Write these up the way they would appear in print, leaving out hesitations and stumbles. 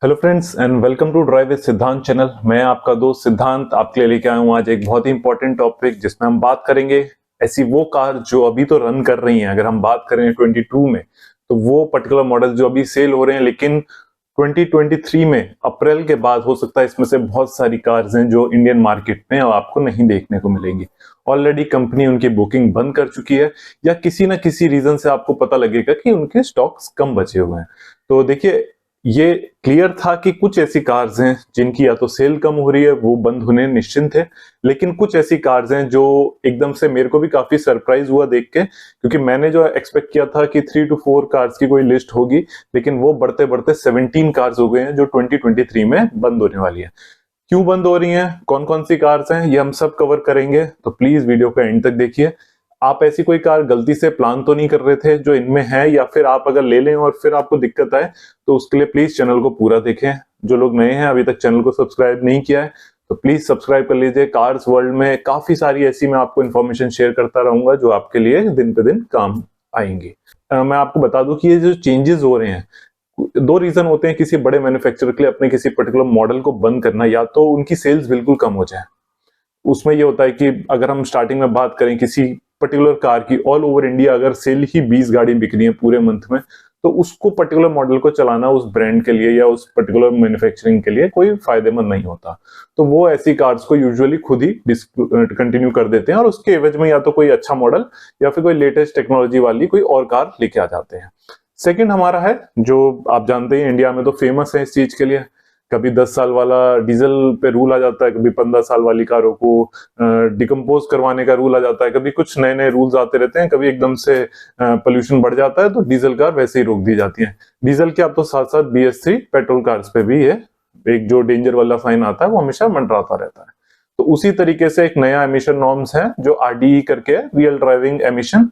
Hello friends and welcome to drive with Siddhant channel. मैं आपका दोस्त सिद्धांत आपके लिए लेके आया हूँ आज एक बहुत ही इंपॉर्टेंट टॉपिक जिसमें हम बात करेंगे ऐसी वो कार जो अभी तो रन कर रही हैं। अगर हम बात करें 22 में तो वो पर्टिकुलर मॉडल जो अभी सेल हो रहे हैं, लेकिन 2023 में अप्रैल के बाद हो सकता है इसमें से बहुत सारी कार्स हैं जो इंडियन मार्केट में आपको नहीं देखने को मिलेंगी। ऑलरेडी कंपनी उनकी बुकिंग बंद कर चुकी है या किसी ना किसी रीजन से आपको पता लगेगा कि उनके स्टॉक्स कम बचे हुए हैं। तो देखिए, ये क्लियर था कि कुछ ऐसी कार्स हैं जिनकी या तो सेल कम हो रही है, वो बंद होने निश्चिंत है, लेकिन कुछ ऐसी कार्स हैं जो एकदम से मेरे को भी काफी सरप्राइज हुआ देख के, क्योंकि मैंने जो एक्सपेक्ट किया था कि 3 to 4 कार्स की कोई लिस्ट होगी, लेकिन वो बढ़ते बढ़ते 17 कार्स हो गए हैं जो 2023 में बंद होने वाली है। क्यों बंद हो रही हैं, कौन कौन सी कार्स हैं, ये हम सब कवर करेंगे, तो प्लीज वीडियो का एंड तक देखिए। आप ऐसी कोई कार गलती से प्लान तो नहीं कर रहे थे जो इनमें है, या फिर आप अगर ले लें और फिर आपको दिक्कत आए तो उसके लिए प्लीज चैनल को पूरा देखें। जो लोग नए हैं, अभी तक चैनल को सब्सक्राइब नहीं किया है, तो प्लीज सब्सक्राइब कर लीजिए। कार्स वर्ल्ड में काफी सारी ऐसी मैं आपको इन्फॉर्मेशन शेयर करता रहूंगा जो आपके लिए दिन पे दिन काम आएंगी। मैं आपको बता दूं कि ये जो चेंजेस हो रहे हैं, दो रीजन होते हैं किसी बड़े मैन्युफैक्चरर के लिए अपने किसी पर्टिकुलर मॉडल को बंद करना। या तो उनकी सेल्स बिल्कुल कम हो जाए, उसमें ये होता है कि अगर हम स्टार्टिंग में बात करें किसी पर्टिकुलर कार की, ऑल ओवर इंडिया अगर सेल ही 20 गाड़ी बिक रही है पूरे मंथ में, तो उसको पर्टिकुलर मॉडल को चलाना उस ब्रांड के लिए या उस पर्टिकुलर मैन्युफैक्चरिंग के लिए कोई फायदेमंद नहीं होता। तो वो ऐसी कार्स को यूजुअली खुद ही डिसकंटिन्यू कर देते हैं और उसके एवज में या तो कोई अच्छा मॉडल या फिर कोई लेटेस्ट टेक्नोलॉजी वाली कोई और कार लेके आ जाते हैं। सेकंड हमारा है, जो आप जानते हैं इंडिया में तो फेमस है इस चीज के लिए, कभी 10 साल वाला डीजल पे रूल आ जाता है, कभी 15 साल वाली कारों को डिकम्पोज करवाने का रूल आ जाता है, कभी कुछ नए नए रूल्स आते रहते हैं, कभी एकदम से पोल्यूशन बढ़ जाता है तो डीजल कार वैसे ही रोक दी जाती है। डीजल के अब तो साथ साथ BS3 पेट्रोल कार्स पे भी है एक जो डेंजर वाला साइन आता है, वो हमेशा मंडराता रहता है। तो उसी तरीके से एक नया एमिशन नॉर्म्स है जो RDE करके है, रियल ड्राइविंग एमिशन।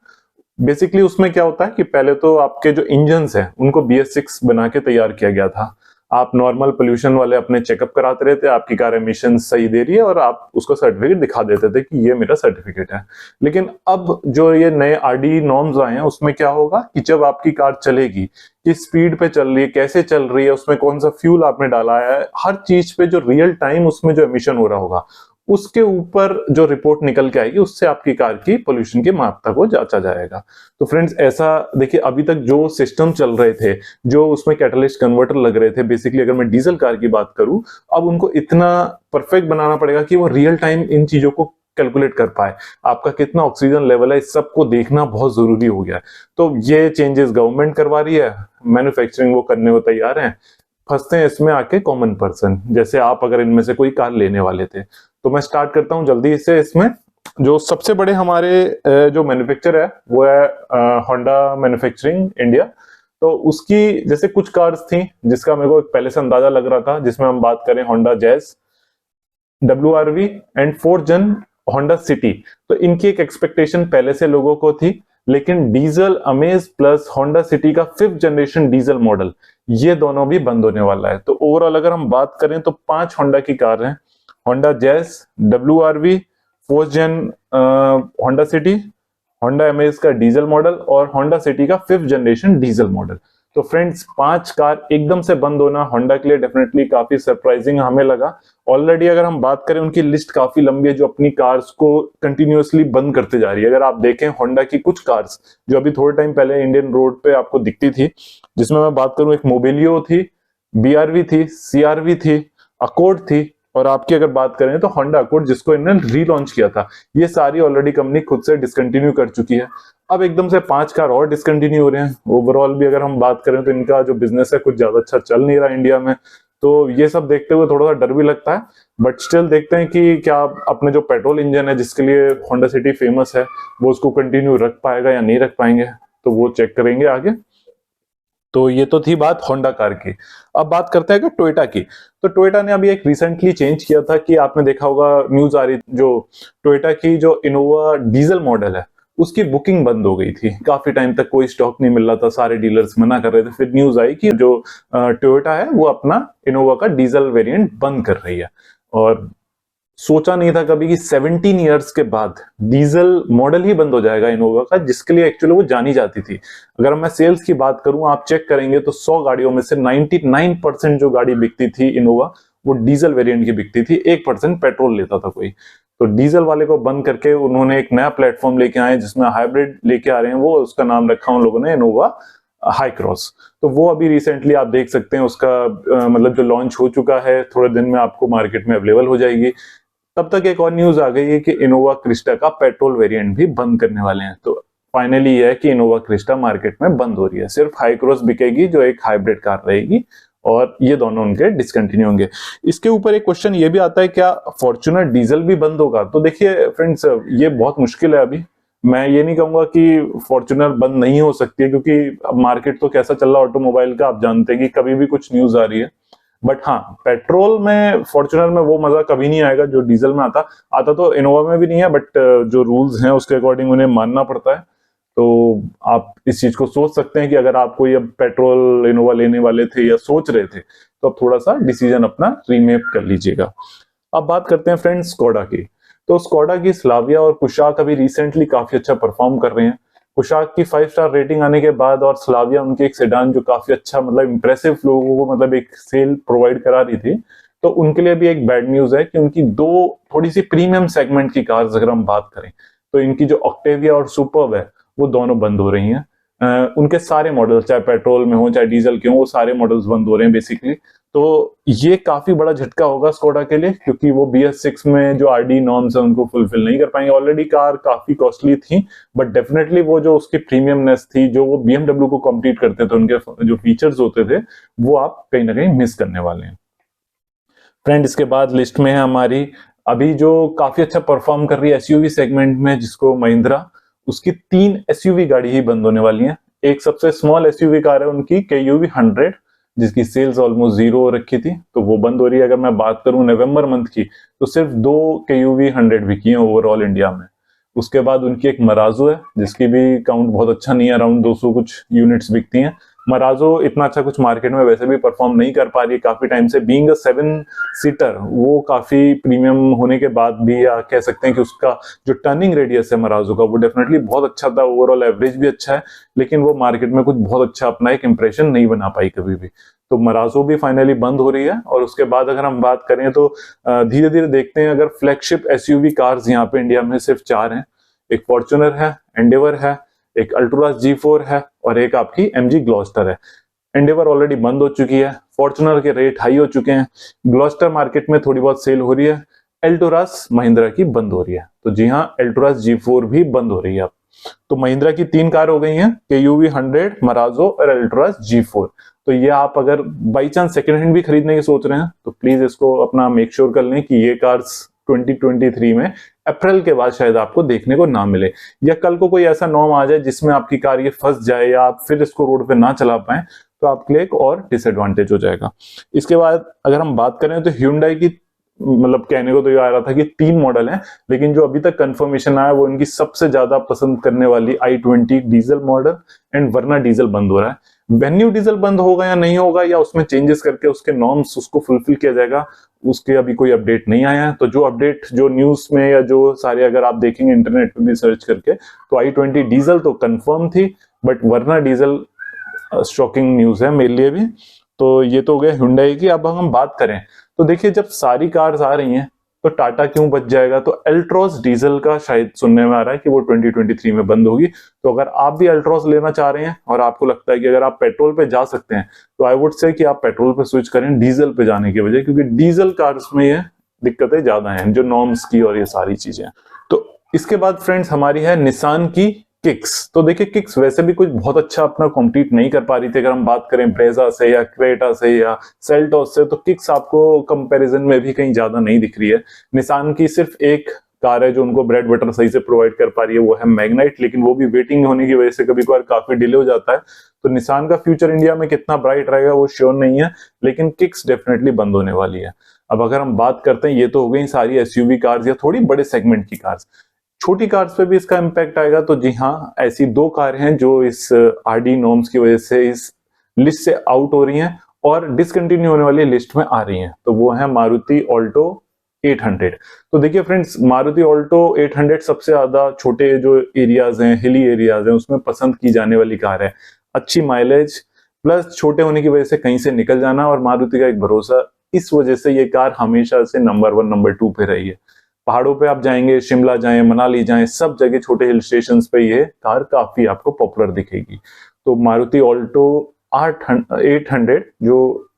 बेसिकली उसमें क्या होता है कि पहले तो आपके जो इंजन्स हैं उनको BS6 बना के तैयार किया गया था। आप नॉर्मल पोल्यूशन वाले अपने चेकअप कराते रहते, आपकी कार एमिशन सही दे रही है और आप उसको सर्टिफिकेट दिखा देते थे कि ये मेरा सर्टिफिकेट है। लेकिन अब जो ये नए RDE नॉर्म्स आए हैं उसमें क्या होगा कि जब आपकी कार चलेगी, किस स्पीड पे चल रही है, कैसे चल रही है, उसमें कौन सा फ्यूल आपने डाला है, हर चीज पे जो रियल टाइम उसमें जो एमिशन हो रहा होगा, उसके ऊपर जो रिपोर्ट निकल के आएगी उससे आपकी कार की पोल्यूशन की मात्रा को जांचा जाएगा। तो फ्रेंड्स, ऐसा देखिए, अभी तक जो सिस्टम चल रहे थे, जो उसमें कैटलिस्ट कन्वर्टर लग रहे थे, बेसिकली अगर मैं डीजल कार की बात करूं, अब उनको इतना परफेक्ट बनाना पड़ेगा कि वो रियल टाइम इन चीजों को कैलकुलेट कर पाए। आपका कितना ऑक्सीजन लेवल है, इस सबको देखना बहुत जरूरी हो गया है। तो ये चेंजेस गवर्नमेंट करवा रही है, मैन्युफैक्चरिंग वो करने को तैयार है। फंसते हैं इसमें आके कॉमन पर्सन, जैसे आप अगर इनमें से कोई कार लेने वाले थे। तो मैं स्टार्ट करता हूं जल्दी से। इसमें जो सबसे बड़े हमारे जो मैन्युफैक्चर है वो है होंडा मैन्युफैक्चरिंग इंडिया। तो उसकी जैसे कुछ कार्स थी जिसका मेरे को पहले से अंदाजा लग रहा था, जिसमें हम बात करें Honda jazz, WRV and 4th Gen Honda city. तो इनकी एक एक्सपेक्टेशन पहले से लोगों को थी, लेकिन diesel amaze plus Honda city का 5th जनरेशन डीजल मॉडल, ये दोनों भी बंद होने वाला है। तो ओवरऑल अगर हम बात करें तो 5 होंडा की कार हैं, Honda jazz, WRV, 4th Gen Honda city, Honda amaze का डीजल मॉडल और होंडा सिटी का 5th जनरेशन डीजल मॉडल। तो फ्रेंड्स, 5 कार एकदम से बंद होना होंडा के लिए डेफिनेटली काफी सरप्राइजिंग हमें लगा। ऑलरेडी अगर हम बात करें, उनकी लिस्ट काफी लंबी है जो अपनी कार्स को कंटिन्यूअसली बंद करते जा रही है। अगर आप देखें होंडा की कुछ कार्स जो अभी थोड़े टाइम पहले इंडियन रोड पे आपको दिखती थी, जिसमें मैं बात करूं, एक मोबिलियो थी, BRV थी, CRV थी, अकॉर्ड थी, और आपकी अगर बात करें तो होंडा अकॉर्ड जिसको इन्होंने रीलॉन्च किया था, ये सारी ऑलरेडी कंपनी खुद से डिसकंटिन्यू कर चुकी है। अब एकदम से 5 कार और डिसकंटिन्यू हो रहे हैं। ओवरऑल भी अगर हम बात करें तो इनका जो बिजनेस है कुछ ज्यादा अच्छा चल नहीं रहा इंडिया में। तो ये सब देखते हुए थोड़ा सा डर भी लगता है, बट स्टिल देखते हैं कि क्या अपने जो पेट्रोल इंजन है जिसके लिए होंडा सिटी फेमस है, वो उसको कंटिन्यू रख पाएगा या नहीं रख पाएंगे, तो वो चेक करेंगे आगे। तो ये तो थी बात होंडा कार की। अब बात करते हैं कि टोयोटा की। तो टोयोटा ने अभी एक रिसेंटली चेंज किया था कि आपने देखा होगा, न्यूज आ रही, जो टोयोटा की जो इनोवा डीजल मॉडल है उसकी बुकिंग बंद हो गई थी। काफी टाइम तक कोई स्टॉक नहीं मिल रहा था, सारे डीलर्स मना कर रहे थे। फिर न्यूज आई कि जो टोयोटा है वो अपना इनोवा का डीजल वेरिएंट बंद कर रही है। और सोचा नहीं था कभी कि 17 इयर्स के बाद डीजल मॉडल ही बंद हो जाएगा इनोवा का, जिसके लिए एक्चुअली वो जानी जाती थी। अगर मैं सेल्स की बात करूं, आप चेक करेंगे तो 100 गाड़ियों में से 99% जो गाड़ी बिकती थी इनोवा, वो डीजल वेरिएंट की बिकती थी, 1% पेट्रोल लेता था कोई। तो डीजल वाले को बंद करके उन्होंने एक नया प्लेटफॉर्म लेके आए जिसमें हाइब्रिड लेके आ रहे हैं, वो उसका नाम रखा उन लोगों ने इनोवा हाई क्रॉस। तो वो अभी रिसेंटली आप देख सकते हैं उसका मतलब जो लॉन्च हो चुका है, थोड़े दिन में आपको मार्केट में अवेलेबल हो जाएगी। तब तक एक और न्यूज आ गई है कि इनोवा क्रिस्टा का पेट्रोल वेरिएंट भी बंद करने वाले हैं। तो फाइनली ये है कि इनोवा क्रिस्टा मार्केट में बंद हो रही है, सिर्फ हाई क्रॉस बिकेगी जो एक हाइब्रिड कार रहेगी, और ये दोनों उनके डिसकंटिन्यू होंगे। इसके ऊपर एक क्वेश्चन ये भी आता है, क्या फॉर्च्यूनर डीजल भी बंद होगा? तो देखिए फ्रेंड्स, ये बहुत मुश्किल है। अभी मैं ये नहीं कहूंगा कि फॉर्च्यूनर बंद नहीं हो सकती है, क्योंकि मार्केट तो कैसा चल रहा है ऑटोमोबाइल का, आप जानते हैं कि कभी भी कुछ न्यूज आ रही है। बट हाँ, पेट्रोल में फॉर्च्यूनर में वो मजा कभी नहीं आएगा जो डीजल में आता आता तो इनोवा में भी नहीं है, बट जो रूल्स हैं उसके अकॉर्डिंग उन्हें मानना पड़ता है। तो आप इस चीज को सोच सकते हैं कि अगर आप कोई अब पेट्रोल इनोवा लेने वाले थे या सोच रहे थे, तो अब थोड़ा सा डिसीजन अपना रीमेक कर लीजिएगा। अब बात करते हैं फ्रेंड्स स्कोडा की। तो स्कोडा की स्लाविया और कुशाक अभी रिसेंटली काफी अच्छा परफॉर्म कर रहे हैं। कुशाक की 5 स्टार रेटिंग आने के बाद, और स्लाविया उनकी एक सेडान जो काफी अच्छा मतलब इंप्रेसिव लोगों को मतलब एक सेल प्रोवाइड करा रही थी। तो उनके लिए भी एक बैड न्यूज है कि उनकी दो थोड़ी सी प्रीमियम सेगमेंट की कार्स अगर हम बात करें, तो इनकी जो ऑक्टेविया और सुपर्ब है वो दोनों बंद हो रही हैं। उनके सारे मॉडल चाहे पेट्रोल में हो चाहे डीजल के हो, वो सारे मॉडल्स बंद हो रहे हैं बेसिकली। तो ये काफी बड़ा झटका होगा स्कोडा के लिए, क्योंकि वो BS6 में जो RD नॉर्म्स है उनको फुलफिल नहीं कर पाएंगे। ऑलरेडी कार काफी कॉस्टली थी, बट डेफिनेटली वो जो उसकी प्रीमियमनेस थी, जो वो BMW को कॉम्पीट करते थे, उनके जो फीचर्स होते थे, वो आप कहीं ना कहीं मिस करने वाले हैं। फ्रेंड, इसके बाद लिस्ट में है हमारी अभी जो काफी अच्छा परफॉर्म कर रही है SUV सेगमेंट में, जिसको महिंद्रा, उसकी 3 SUV गाड़ी ही बंद होने वाली है। एक सबसे स्मॉल SUV कार है उनकी KUV 100, जिसकी सेल्स ऑलमोस्ट 0 हो रखी थी, तो वो बंद हो रही है। अगर मैं बात करूं नवंबर मंथ की, तो सिर्फ 2 KUV 100 बिकी है ओवरऑल इंडिया में। उसके बाद उनकी एक मराजो है, जिसकी भी काउंट बहुत अच्छा नहीं है, अराउंड 200 कुछ यूनिट्स बिकती हैं। मराजो इतना अच्छा कुछ मार्केट में वैसे भी परफॉर्म नहीं कर पा रही है काफी टाइम से, बीइंग अ 7 सीटर। वो काफी प्रीमियम होने के बाद भी, या कह सकते हैं कि उसका जो टर्निंग रेडियस है मराजो का, वो डेफिनेटली बहुत अच्छा था, ओवरऑल एवरेज भी अच्छा है, लेकिन वो मार्केट में कुछ बहुत अच्छा अपना एक इंप्रेशन नहीं बना पाई कभी भी। तो मराजो भी फाइनली बंद हो रही है। और उसके बाद अगर हम बात करें तो धीरे धीरे देखते हैं, अगर फ्लैगशिप SUV कार्स यहाँ पे इंडिया में सिर्फ 4 हैं। एक फॉर्च्यूनर है, एंडेवर है, एक अल्ट्रास G4 है, और एक आपकी MG ग्लॉस्टर है। एंडेवर ऑलरेडी बंद हो चुकी है, फॉर्च्यूनर के रेट हाई हो चुके हैं, ग्लॉस्टर मार्केट में थोड़ी बहुत सेल हो रही है, एल्टोरास महिंद्रा की बंद हो रही है। तो जी हाँ, एल्टोरास G4 भी बंद हो रही है अब। तो महिंद्रा की 3 कार हो गई हैं, KUV 100, मराजो और एल्टोरास G4। तो ये आप अगर बाई चांस सेकेंड हैंड भी खरीदने की सोच रहे हैं, तो प्लीज इसको अपना मेक श्योर कर लें कि ये कार्स 2023 में अप्रैल के बाद शायद आपको देखने को ना मिले, या कल को कोई ऐसा नॉर्म आ जाए जिसमें आपकी कार ये फंस जाए या आप फिर इसको रोड पे ना चला पाए, तो आपके लिए एक और डिसएडवांटेज हो जाएगा। इसके बाद अगर हम बात करें तो Hyundai की, मतलब कहने को तो ये आ रहा था कि 3 मॉडल हैं, लेकिन जो अभी तक कंफर्मेशन आया वो इनकी सबसे ज्यादा पसंद करने वाली i20 डीजल मॉडल एंड वरना डीजल बंद हो रहा है। वेन्यू डीजल बंद होगा या नहीं होगा, या उसमें चेंजेस करके उसके नॉर्म्स उसको फुलफिल किया जाएगा, उसके अभी कोई अपडेट नहीं आया है। तो जो अपडेट जो न्यूज में या जो सारे अगर आप देखेंगे इंटरनेट पे भी सर्च करके, तो i20 डीजल तो कंफर्म थी, बट वरना डीजल शॉकिंग न्यूज है मेरे लिए भी। तो ये तो हो गया Hyundai की। अब हम बात करें तो देखिए, जब सारी कार्स आ रही हैं तो टाटा क्यों बच जाएगा? तो अल्ट्रॉस डीजल का शायद सुनने में आ रहा है कि वो 2023 में बंद होगी। तो अगर आप भी अल्ट्रॉस लेना चाह रहे हैं और आपको लगता है कि अगर आप पेट्रोल पे जा सकते हैं, तो आई वुड से कि आप पेट्रोल पे स्विच करें डीजल पे जाने की वजह, क्योंकि डीजल कार्स में ये दिक्कतें ज्यादा हैं, जो नॉर्म्स की और ये सारी चीजें। तो इसके बाद फ्रेंड्स हमारी है निसान की किक्स। तो देखिए, किक्स वैसे भी कुछ बहुत अच्छा अपना कॉम्पीट नहीं कर पा रही थी। अगर हम बात करें ब्रेजा से या क्रेटा से या सेल्टोस से, तो किक्स आपको कंपैरिजन में भी कहीं ज्यादा नहीं दिख रही है। निसान की सिर्फ एक कार है जो उनको ब्रेड बटर सही से प्रोवाइड कर पा रही है, वो है मैग्नाइट, लेकिन वो भी वेटिंग होने की वजह से कभी कभार काफी डिले हो जाता है। तो निसान का फ्यूचर इंडिया में कितना ब्राइट रहेगा वो श्योर नहीं है, लेकिन किक्स डेफिनेटली बंद होने वाली है। अब अगर हम बात करते हैं, ये तो हो गई सारी SUV कार्स या थोड़ी बड़े सेगमेंट की कार्स, छोटी कार्स पे भी इसका इम्पैक्ट आएगा। तो जी हाँ, ऐसी 2 कार हैं जो इस RD नॉर्म्स की वजह से इस लिस्ट से आउट हो रही हैं और डिसकंटिन्यू होने वाली लिस्ट में आ रही हैं। तो वो है मारुति ऑल्टो 800। तो देखिए फ्रेंड्स, मारुति ऑल्टो 800 सबसे ज्यादा छोटे जो एरियाज हैं, हिली एरियाज हैं, उसमें पसंद की जाने वाली कार है। अच्छी माइलेज प्लस छोटे होने की वजह से कहीं से निकल जाना और मारुति का एक भरोसा, इस वजह से ये कार हमेशा से नंबर 1 नंबर 2 पे रही है। पहाड़ों पे आप जाएंगे, शिमला जाएं, मनाली जाएं, सब जगह छोटे हिल स्टेशन पे ये कार काफी आपको पॉपुलर दिखेगी। तो मारुति ऑल्टो 800 जो,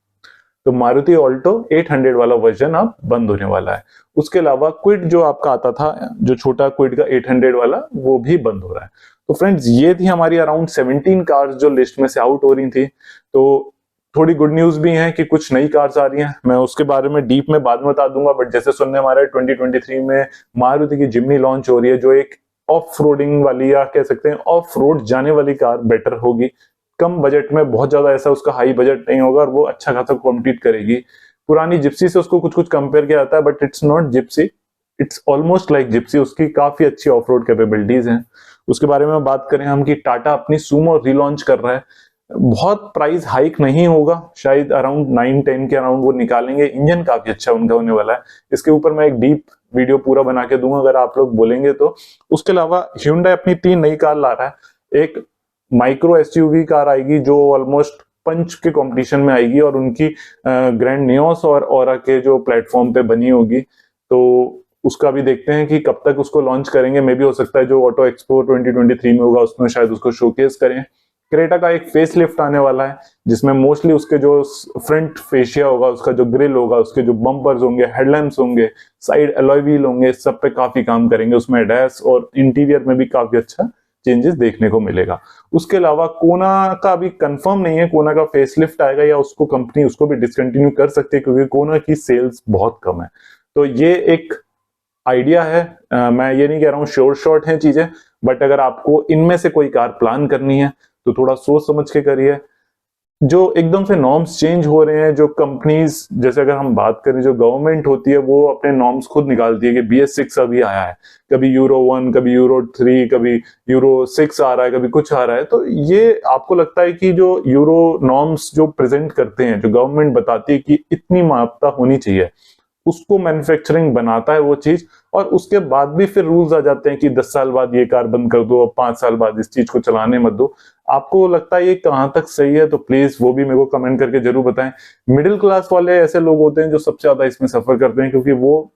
तो मारुति ऑल्टो 800 वाला वर्जन अब बंद होने वाला है। उसके अलावा क्विड जो आपका आता था, जो छोटा क्विड का 800 वाला, वो भी बंद हो रहा है। तो फ्रेंड्स, ये थी हमारी अराउंड 17 कार्स जो लिस्ट में से आउट हो रही थी। तो थोड़ी गुड न्यूज भी है कि कुछ नई कार्स आ रही हैं, मैं उसके बारे में डीप में बाद में बता दूंगा। बट जैसे सुनने हमारे 2023 में मारुति की जिम्नी लॉन्च हो रही है, जो एक ऑफ रोडिंग वाली, या कह सकते हैं ऑफ रोड जाने वाली कार बेटर होगी। कम बजट में, बहुत ज्यादा ऐसा उसका हाई बजट नहीं होगा और वो अच्छा खासा कॉम्पीट करेगी। पुरानी जिप्सी से उसको कुछ कुछ कंपेयर किया जाता है, but it's not Gypsy, it's almost like Gypsy. उसकी काफी अच्छी ऑफ रोड कैपेबिलिटीज हैं। उसके बारे में बात करें हम कि टाटा अपनी सूमो रिलॉन्च कर रहा है। बहुत प्राइस हाइक नहीं होगा, शायद अराउंड 9-10 के अराउंड वो निकालेंगे। इंजन काफी अच्छा उनका होने वाला है। इसके ऊपर मैं एक डीप वीडियो पूरा बना के दूंगा अगर आप लोग बोलेंगे तो। उसके अलावा Hyundai अपनी 3 नई कार ला रहा है। एक माइक्रो एसयूवी कार आएगी जो ऑलमोस्ट पंच के कंपटीशन में आएगी और उनकी ग्रैंड नियोस और ऑरा के जो प्लेटफॉर्म पे बनी होगी। तो उसका भी देखते हैं कि कब तक उसको लॉन्च करेंगे। मे भी हो सकता है जो ऑटो एक्सपो 2023 में होगा उसमें शायद उसको शोकेस करें। क्रेटा का एक फेस लिफ्ट आने वाला है, जिसमें मोस्टली उसके जो फ्रंट फेशिया होगा, उसका जो ग्रिल होगा, उसके जो बम्पर्स होंगे, हेडलैम्प्स होंगे, साइड अलॉय व्हील होंगे, सब पे काफी काम करेंगे। उसमें एडैस और इंटीरियर में भी काफी अच्छा चेंजेस देखने को मिलेगा। उसके अलावा कोना का अभी कंफर्म नहीं है, कोना का फेसलिफ्ट आएगा या उसको कंपनी उसको भी डिसकंटिन्यू कर सकती है, क्योंकि कोना की सेल्स बहुत कम है। तो ये एक आइडिया है। मैं ये नहीं कह रहा हूँ श्योर शॉर्ट है चीजें, बट अगर आपको इनमें से कोई कार प्लान करनी है तो थोड़ा सोच समझ के करिए। जो एकदम से नॉर्म्स चेंज हो रहे हैं, जो कंपनीज, जैसे अगर हम बात करें, जो गवर्नमेंट होती है वो अपने नॉर्म्स खुद निकालती है कि BS6 अभी आया है, कभी यूरो 1, कभी यूरो 3, कभी यूरो 6 आ रहा है, कभी कुछ आ रहा है। तो ये आपको लगता है कि जो यूरो नॉर्म्स जो प्रेजेंट करते हैं, जो गवर्नमेंट बताती है कि इतनी मात्रा होनी चाहिए, उसको मैन्युफैक्चरिंग बनाता है वो चीज, और उसके बाद भी फिर रूल्स आ जाते हैं कि 10 साल बाद ये कार बंद कर दो, 5 साल बाद इस चीज को चलाने मत दो। आपको लगता है ये कहां तक सही है? तो प्लीज वो भी मेरे को कमेंट करके जरूर बताएं। मिडिल क्लास वाले ऐसे लोग होते हैं जो सबसे ज्यादा इसमें सफर करते हैं, क्योंकि वो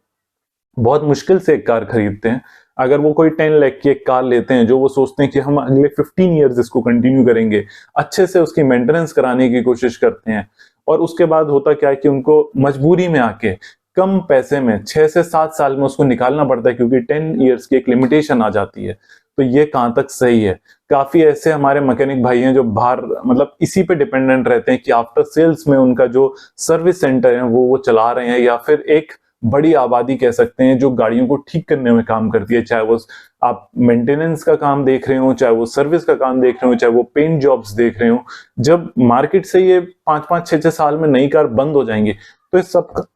बहुत मुश्किल से एक कार खरीदते हैं। अगर वो कोई 10 लाख की एक कार लेते हैं, जो वो सोचते हैं कि हम अगले 15 ईयर्स इसको कंटिन्यू करेंगे, अच्छे से उसकी मेंटेनेंस कराने की कोशिश करते हैं, और उसके बाद होता क्या है कि उनको मजबूरी में आके कम पैसे में 6 से 7 साल में उसको निकालना पड़ता है, क्योंकि 10 इयर्स की एक लिमिटेशन आ जाती है। तो ये कहां तक सही है? काफी ऐसे हमारे मैकेनिक भाई हैं जो बाहर, मतलब इसी पे डिपेंडेंट रहते हैं कि आफ्टर सेल्स में उनका जो सर्विस सेंटर है वो चला रहे हैं, या फिर एक बड़ी आबादी कह सकते हैं जो गाड़ियों को ठीक करने में काम करती है। चाहे वो आप मेंटेनेंस का काम देख रहे हो, चाहे वो सर्विस का काम देख रहे हो, चाहे वो पेंट जॉब्स देख रहे हो। जब मार्केट से ये 5-5, 6-6 साल में नई कार बंद हो जाएंगी, तो इस सब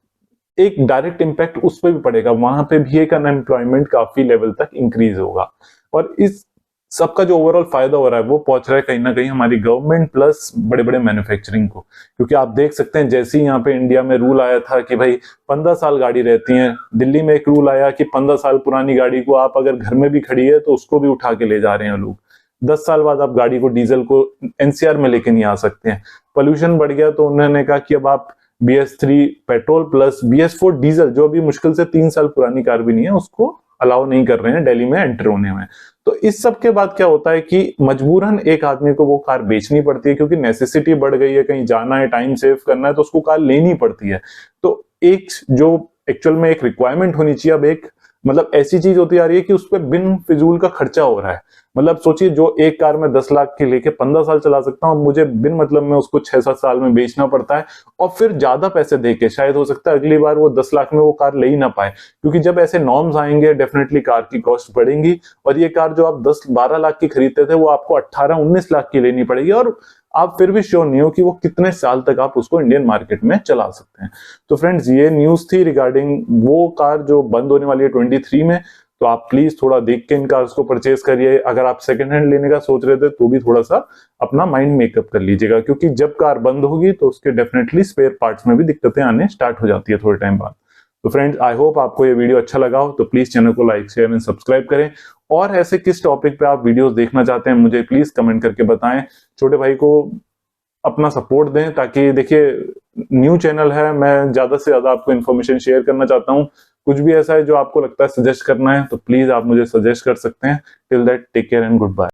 एक डायरेक्ट इंपैक्ट उस पर भी पड़ेगा। वहां पे भी एक अनएम्प्लॉयमेंट काफी लेवल तक इंक्रीज होगा, और इस सबका जो ओवरऑल फायदा हो रहा है वो पहुंच रहा है कहीं ना कहीं हमारी गवर्नमेंट प्लस बड़े बड़े मैन्युफैक्चरिंग को। क्योंकि आप देख सकते हैं, जैसे ही यहाँ पे इंडिया में रूल आया था कि भाई 15 साल गाड़ी रहती है, दिल्ली में एक रूल आया कि 15 साल पुरानी गाड़ी को आप अगर घर में भी खड़ी है तो उसको भी उठा के ले जा रहे हैं लोग। 10 साल बाद आप गाड़ी को, डीजल को NCR में लेके नहीं आ सकते हैं। पोल्यूशन बढ़ गया तो उन्होंने कहा कि अब आप BS3 petrol plus BS4 diesel, जो अभी मुश्किल से 3 साल पुरानी कार भी नहीं है, उसको अलाउ नहीं कर रहे हैं दिल्ली में एंटर होने में। तो इस सब के बाद क्या होता है कि मजबूरन एक आदमी को वो कार बेचनी पड़ती है, क्योंकि नेसेसिटी बढ़ गई है, कहीं जाना है, टाइम सेव करना है, तो उसको कार लेनी पड़ती है। तो एक जो एक्चुअल में एक रिक्वायरमेंट होनी चाहिए, अब एक मतलब ऐसी चीज होती आ रही है कि उस पर बिन फिजूल का खर्चा हो रहा है। मतलब सोचिए, जो एक कार में 10 लाख की लेके 15 साल चला सकता हूँ, मुझे बिन मतलब में उसको 6-7 साल में बेचना पड़ता है, और फिर ज्यादा पैसे देके शायद हो सकता है अगली बार वो 10 लाख में वो कार ले ही ना पाए। क्योंकि जब ऐसे नॉर्म्स आएंगे, डेफिनेटली कार की कॉस्ट बढ़ेंगी, और ये कार जो आप 10-12 लाख की खरीदते थे वो आपको 18-19 लाख की लेनी पड़ेगी, और आप फिर भी श्योर नहीं हो कि वो कितने साल तक आप उसको इंडियन मार्केट में चला सकते हैं। तो फ्रेंड्स, ये न्यूज थी रिगार्डिंग वो कार जो बंद होने वाली है 23 में। तो आप प्लीज थोड़ा देख के इन कार्स को परचेज करिए। अगर आप सेकंड हैंड लेने का सोच रहे थे तो भी थोड़ा सा अपना माइंड मेकअप कर लीजिएगा, क्योंकि जब कार बंद होगी तो उसके डेफिनेटली स्पेयर पार्ट्स में भी दिक्कतें आने स्टार्ट हो जाती है थोड़े टाइम बाद। तो फ्रेंड्स, आई होप आपको ये वीडियो अच्छा लगा हो, तो प्लीज चैनल को लाइक शेयर एंड सब्सक्राइब करें। और ऐसे किस टॉपिक पे आप वीडियोस देखना चाहते हैं मुझे प्लीज कमेंट करके बताएं। छोटे भाई को अपना सपोर्ट दें, ताकि देखिए न्यू चैनल है, मैं ज्यादा से ज्यादा आपको इन्फॉर्मेशन शेयर करना चाहता हूँ। कुछ भी ऐसा है जो आपको लगता है सजेस्ट करना है तो प्लीज आप मुझे सजेस्ट कर सकते हैं। Till that, take care and good bye.